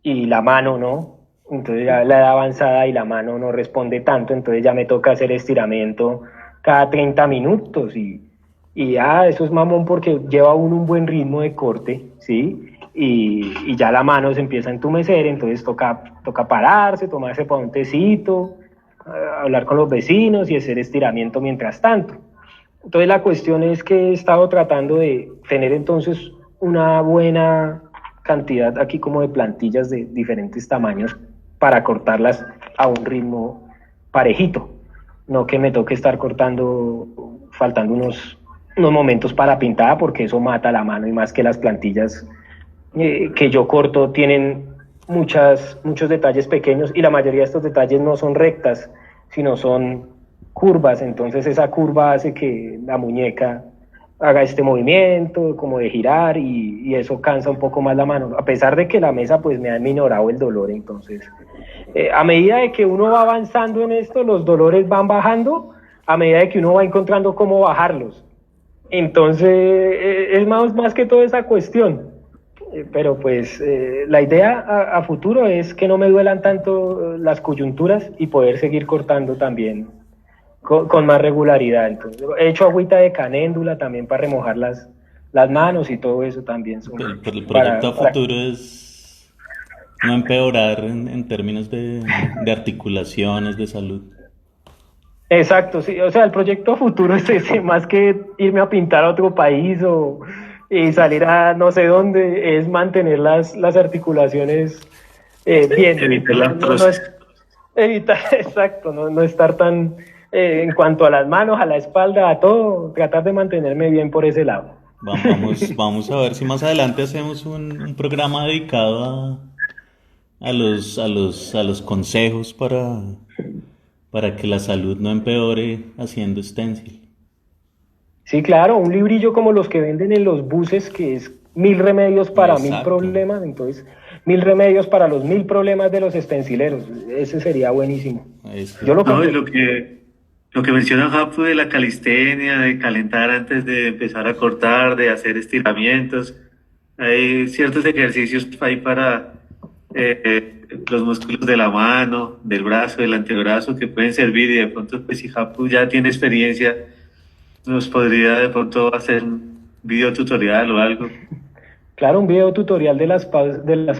y la mano no, entonces ya la edad avanzada y la mano no responde tanto, entonces ya me toca hacer estiramiento cada 30 minutos y eso es mamón, porque lleva uno un buen ritmo de corte, ¿sí? Y ya la mano se empieza a entumecer, entonces toca pararse, tomarse para un tecito, hablar con los vecinos y hacer estiramiento mientras tanto. Entonces la cuestión es que he estado tratando de tener entonces una buena cantidad aquí como de plantillas de diferentes tamaños para cortarlas a un ritmo parejito, no que me toque estar cortando faltando unos momentos para pintada, porque eso mata la mano, y más que las plantillas que yo corto tienen muchos detalles pequeños, y la mayoría de estos detalles no son rectas, sino son curvas. Entonces esa curva hace que la muñeca haga este movimiento como de girar, y eso cansa un poco más la mano, a pesar de que la mesa pues me ha minorado el dolor. Entonces a medida de que uno va avanzando en esto, los dolores van bajando, a medida de que uno va encontrando cómo bajarlos. Entonces es más que toda esa cuestión. Pero pues la idea a futuro es que no me duelan tanto las coyunturas y poder seguir cortando también con más regularidad. Entonces he hecho agüita de canéndula también para remojar las manos, y todo eso también. Pero el proyecto a futuro es no empeorar en términos de articulaciones, de salud. Exacto, sí. O sea, el proyecto a futuro es ese, más que irme a pintar a otro país y salir a no sé dónde, es mantener las articulaciones bien. Evitar la evitar, exacto, no estar tan en cuanto a las manos, a la espalda, a todo, tratar de mantenerme bien por ese lado. Vamos a ver si más adelante hacemos un programa dedicado a los consejos para que la salud no empeore haciendo stencil. Sí, claro, un librillo como los que venden en los buses, que es 1000 remedios para 1000 problemas. Entonces 1000 remedios para los 1000 problemas de los estencileros. Ese sería buenísimo. Yo lo no, lo que menciona Japu de la calistenia, de calentar antes de empezar a cortar, de hacer estiramientos, hay ciertos ejercicios ahí para los músculos de la mano, del brazo, del antebrazo, que pueden servir, y de pronto pues si Japu ya tiene experiencia, nos podría de pronto hacer un video tutorial o algo. Claro, un video tutorial de las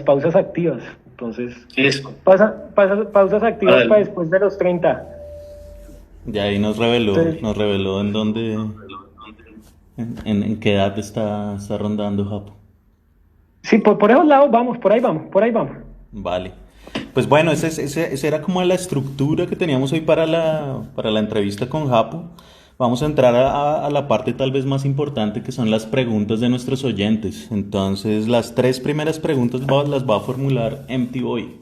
pausas activas. Entonces, eso. Pausas activas para después de los 30. Ya ahí nos reveló en dónde, en qué edad está rondando Japo. Sí, por esos lados vamos, por ahí vamos. Vale. Pues bueno, esa era como la estructura que teníamos hoy para la entrevista con Japo. Vamos a entrar a la parte tal vez más importante, que son las preguntas de nuestros oyentes. Entonces, las 3 primeras preguntas las va a formular Empty Boy.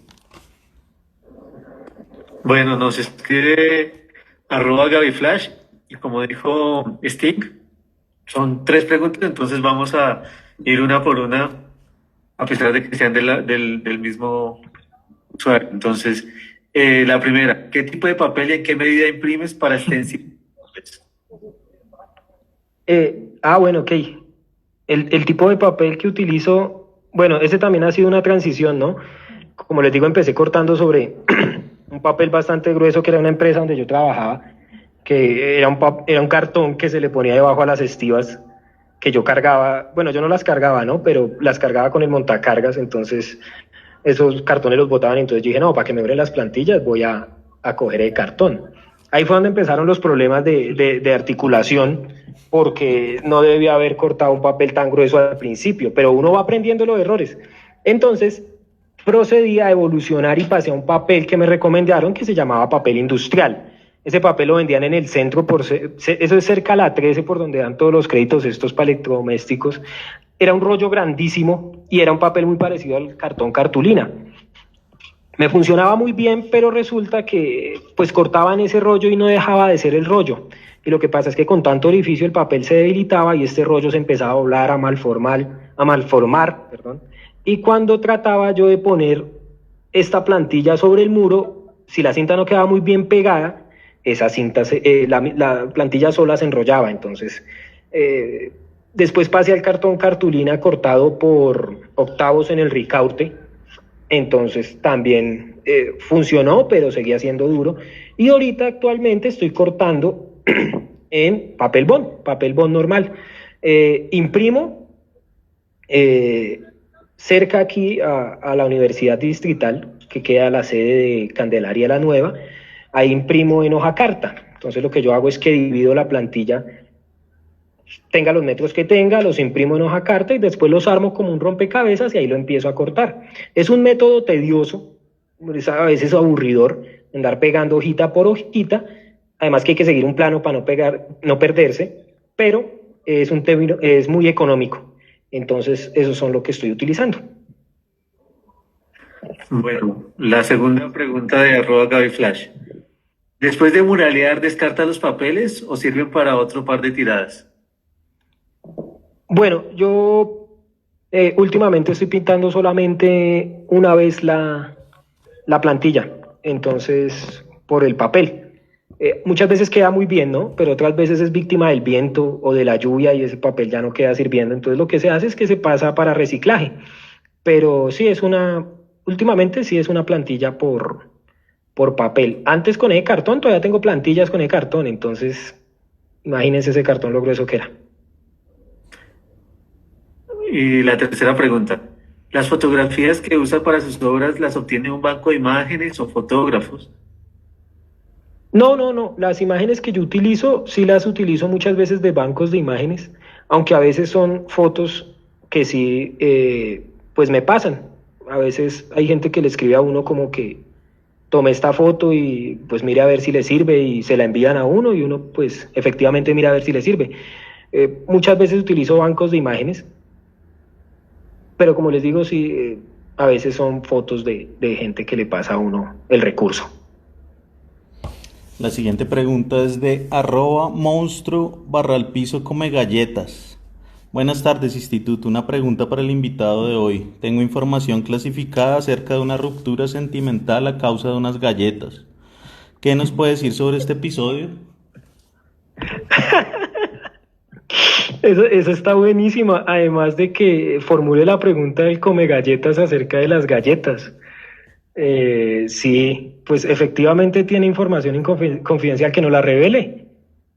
Bueno, nos escribe @GabyFlash y como dijo Sting, son 3 preguntas, entonces vamos a ir una por una, a pesar de que sean del mismo usuario. Entonces, la primera, ¿qué tipo de papel y en qué medida imprimes para Stencil? Bueno, ok. El tipo de papel que utilizo, bueno, ese también ha sido una transición, ¿no? Como les digo, empecé cortando sobre un papel bastante grueso que era una empresa donde yo trabajaba, que era un cartón que se le ponía debajo a las estivas que yo cargaba, bueno, yo no las cargaba, ¿no? Pero las cargaba con el montacargas, entonces esos cartones los botaban, entonces yo dije, no, para que me duren las plantillas voy a coger el cartón. Ahí fue donde empezaron los problemas de articulación, porque no debía haber cortado un papel tan grueso al principio, pero uno va aprendiendo los errores. Entonces, procedí a evolucionar y pasé a un papel que me recomendaron que se llamaba papel industrial. Ese papel lo vendían en el centro, eso es cerca a la 13, por donde dan todos los créditos estos para electrodomésticos. Era un rollo grandísimo y era un papel muy parecido al cartón cartulina. Me funcionaba muy bien, pero resulta que pues cortaban ese rollo y no dejaba de ser el rollo. Y lo que pasa es que con tanto orificio el papel se debilitaba y este rollo se empezaba a doblar, a malformar, perdón. Y cuando trataba yo de poner esta plantilla sobre el muro, si la cinta no quedaba muy bien pegada, esa cinta, la plantilla sola se enrollaba. Entonces, después pasé al cartón cartulina cortado por octavos en el Ricaurte. Entonces también funcionó, pero seguía siendo duro. Y ahorita actualmente estoy cortando en papel bond normal. Imprimo cerca aquí a la Universidad Distrital, que queda la sede de Candelaria la Nueva. Ahí imprimo en hoja carta. Entonces lo que yo hago es que divido la plantilla, tenga los metros que tenga, los imprimo en hoja carta y después los armo como un rompecabezas y ahí lo empiezo a cortar. Es un método tedioso, a veces aburridor, andar pegando hojita por hojita, además que hay que seguir un plano para no perderse, pero es muy económico. Entonces, esos son lo que estoy utilizando. Bueno, la segunda pregunta de @GabyFlash. Después de muralear, ¿descarta los papeles o sirven para otro par de tiradas? Bueno, yo últimamente estoy pintando solamente una vez la plantilla, entonces por el papel. Muchas veces queda muy bien, ¿no? Pero otras veces es víctima del viento o de la lluvia y ese papel ya no queda sirviendo. Entonces lo que se hace es que se pasa para reciclaje. Pero sí últimamente sí es una plantilla por papel. Antes con cartón, todavía tengo plantillas con cartón, entonces imagínense ese cartón lo grueso que era. Y la tercera pregunta. ¿Las fotografías que usa para sus obras las obtiene un banco de imágenes o fotógrafos? No. Las imágenes que yo utilizo, sí las utilizo muchas veces de bancos de imágenes, aunque a veces son fotos que sí, pues me pasan. A veces hay gente que le escribe a uno como que tome esta foto y pues mire a ver si le sirve y se la envían a uno y uno pues efectivamente mira a ver si le sirve. Muchas veces utilizo bancos de imágenes, pero como les digo, sí, a veces son fotos de gente que le pasa a uno el recurso. La siguiente pregunta es de @monstruo_al piso come galletas. Buenas tardes, Instituto. Una pregunta para el invitado de hoy. Tengo información clasificada acerca de una ruptura sentimental a causa de unas galletas. ¿Qué nos puede decir sobre este episodio? Eso está buenísimo, además de que formule la pregunta del come galletas acerca de las galletas. Sí, pues efectivamente tiene información confidencial, que no la revele,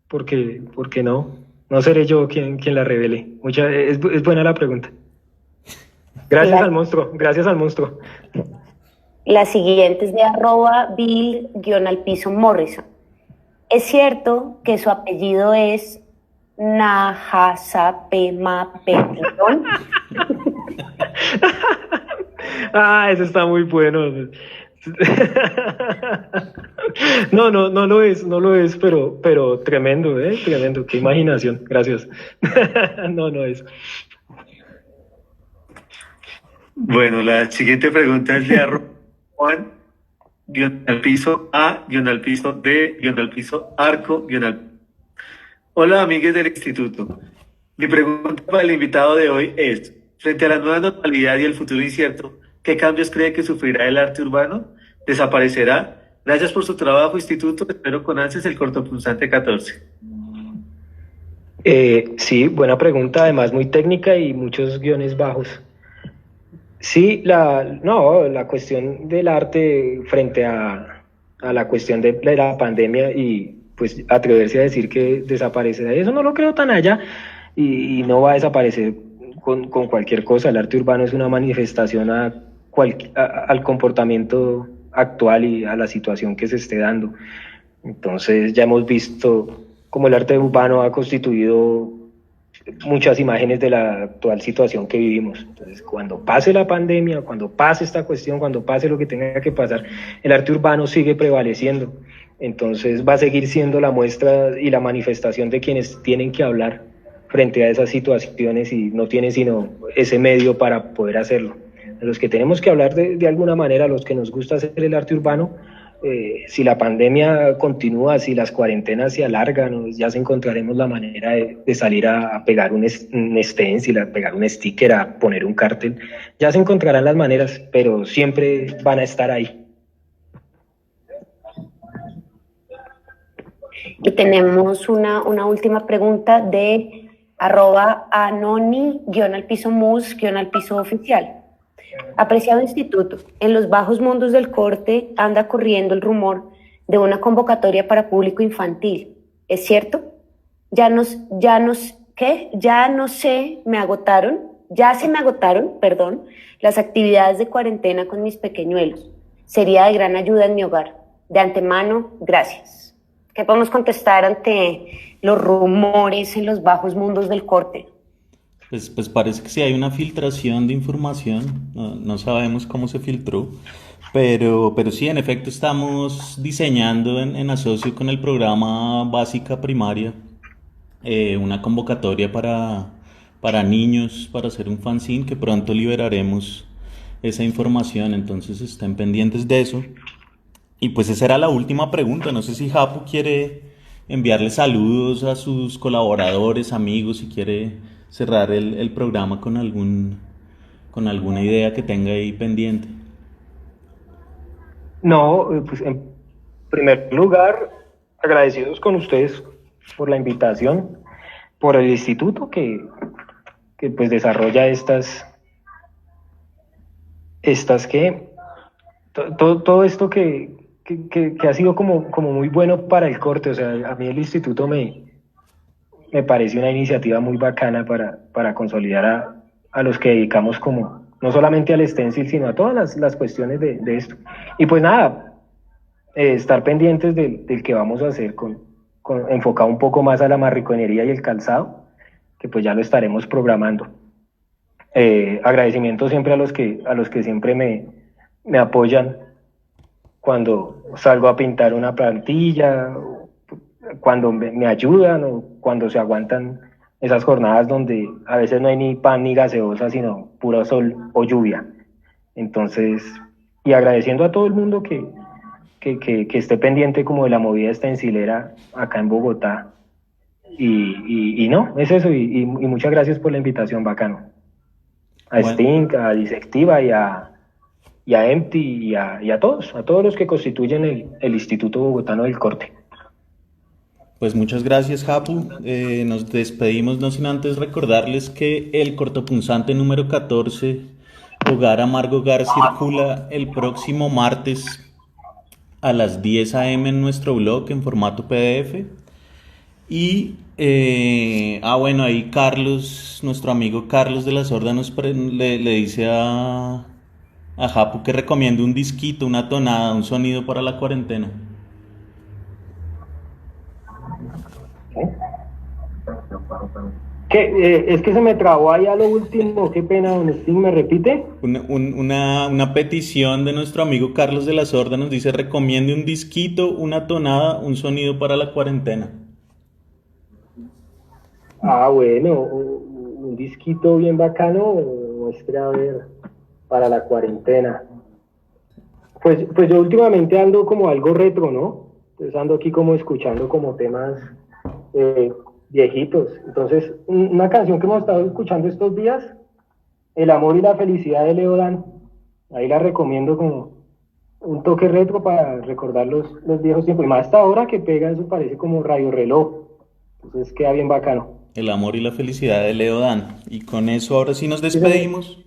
porque no seré yo quien la revele. Es buena la pregunta. Gracias al monstruo. La siguiente es de @Bill_al piso Morrison. ¿Es cierto que su apellido es Najasapemapetron? Eso está muy bueno. No lo es, pero tremendo, tremendo, qué imaginación, gracias. No es. Bueno, la siguiente pregunta es de @Juan guión al piso A, guión al piso D, guión al piso arco, guión al... Hola, amigues del instituto. Mi pregunta para el invitado de hoy es, frente a la nueva normalidad y el futuro incierto, ¿qué cambios cree que sufrirá el arte urbano? ¿Desaparecerá? Gracias por su trabajo, instituto. Espero con ansias el cortopunzante 14. Sí, buena pregunta, además muy técnica y muchos guiones bajos. Sí, la cuestión del arte frente a la cuestión de la pandemia y pues atreverse a decir que desaparecerá, eso no lo creo tan allá y no va a desaparecer con cualquier cosa. El arte urbano es una manifestación al comportamiento actual y a la situación que se esté dando. Entonces ya hemos visto cómo el arte urbano ha constituido muchas imágenes de la actual situación que vivimos. Entonces, cuando pase la pandemia, cuando pase esta cuestión, cuando pase lo que tenga que pasar, el arte urbano sigue prevaleciendo. Entonces, va a seguir siendo la muestra y la manifestación de quienes tienen que hablar frente a esas situaciones y no tienen sino ese medio para poder hacerlo. Los que tenemos que hablar de alguna manera, los que nos gusta hacer el arte urbano, si la pandemia continúa, si las cuarentenas se alargan, ya se encontraremos la manera de salir a pegar un stencil, a pegar un sticker, a poner un cartel. Ya se encontrarán las maneras, pero siempre van a estar ahí. Y tenemos una última pregunta de @anoni_mus_oficial. Apreciado instituto, en los bajos mundos del corte anda corriendo el rumor de una convocatoria para público infantil. ¿Es cierto? Ya no sé, ya se me agotaron, las actividades de cuarentena con mis pequeñuelos. Sería de gran ayuda en mi hogar. De antemano, gracias. ¿Qué podemos contestar ante los rumores en los bajos mundos del corte? Pues parece que sí hay una filtración de información, no sabemos cómo se filtró, pero sí, en efecto estamos diseñando en asocio con el programa Básica Primaria una convocatoria para niños, para hacer un fanzine que pronto liberaremos esa información, entonces estén pendientes de eso. Y pues esa era la última pregunta, no sé si Japu quiere enviarle saludos a sus colaboradores, amigos, si quiere cerrar el programa con alguna idea que tenga ahí pendiente. No, pues en primer lugar, agradecidos con ustedes por la invitación, por el instituto que pues desarrolla todo esto que ha sido como muy bueno para el corte. O sea, a mí el instituto me parece una iniciativa muy bacana para consolidar a los que dedicamos como, no solamente al stencil, sino a todas las cuestiones de esto. Y pues nada, estar pendientes del que vamos a hacer enfocado un poco más a la marriconería y el calzado, que pues ya lo estaremos programando. Agradecimiento siempre a los que siempre me apoyan cuando salgo a pintar una plantilla, cuando me ayudan o cuando se aguantan esas jornadas donde a veces no hay ni pan ni gaseosa, sino puro sol o lluvia. Entonces, y agradeciendo a todo el mundo que esté pendiente como de la movida estencilera acá en Bogotá. Y no, es eso, y muchas gracias por la invitación, bacano. A Bueno. Sting, a Disectiva y a Empty y a todos los que constituyen el Instituto Bogotano del Corte. Pues muchas gracias, Japu. Nos despedimos, no sin antes recordarles que el cortopunzante número 14, Hogar Amargo Hogar, circula el próximo martes a las 10 a.m. en nuestro blog en formato PDF. Y, bueno, ahí Carlos, nuestro amigo Carlos de la Sorda, le dice a Japu que recomiende un disquito, una tonada, un sonido para la cuarentena. Es que se me trabó ahí a lo último, qué pena, don Sting, ¿me repite? Una petición de nuestro amigo Carlos de la Sorda, nos dice: recomiende un disquito, una tonada, un sonido para la cuarentena. Bueno, un disquito bien bacano, muestre a ver, para la cuarentena. Pues yo últimamente ando como algo retro, ¿no? Entonces ando aquí como escuchando como temas viejitos. Entonces, una canción que hemos estado escuchando estos días, El amor y la felicidad de Leo Dan. Ahí la recomiendo como un toque retro para recordar los viejos tiempos. Y más hasta ahora que pega, eso parece como radio reloj. Entonces queda bien bacano. El amor y la felicidad de Leo Dan. Y con eso ahora sí nos despedimos.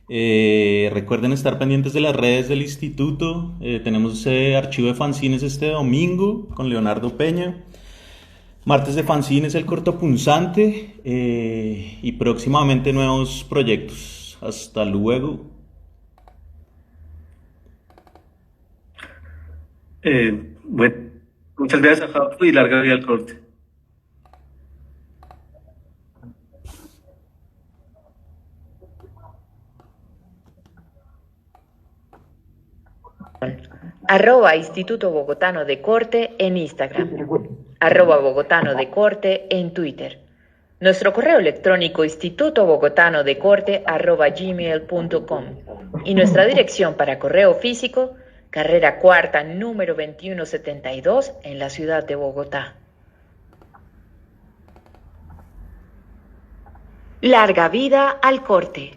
Recuerden estar pendientes de las redes del instituto. Tenemos archivo de fanzines este domingo con Leonardo Peña. Martes de fanzines el cortopunzante. Y próximamente nuevos proyectos. Hasta luego. Bueno, muchas gracias a Jafo y larga vida al corte. @Instituto Bogotano de Corte en Instagram, @Bogotano de Corte en Twitter. Nuestro correo electrónico institutobogotanode_corte@gmail.com y nuestra dirección para correo físico, Carrera Cuarta, número 2172, en la ciudad de Bogotá. Larga vida al corte.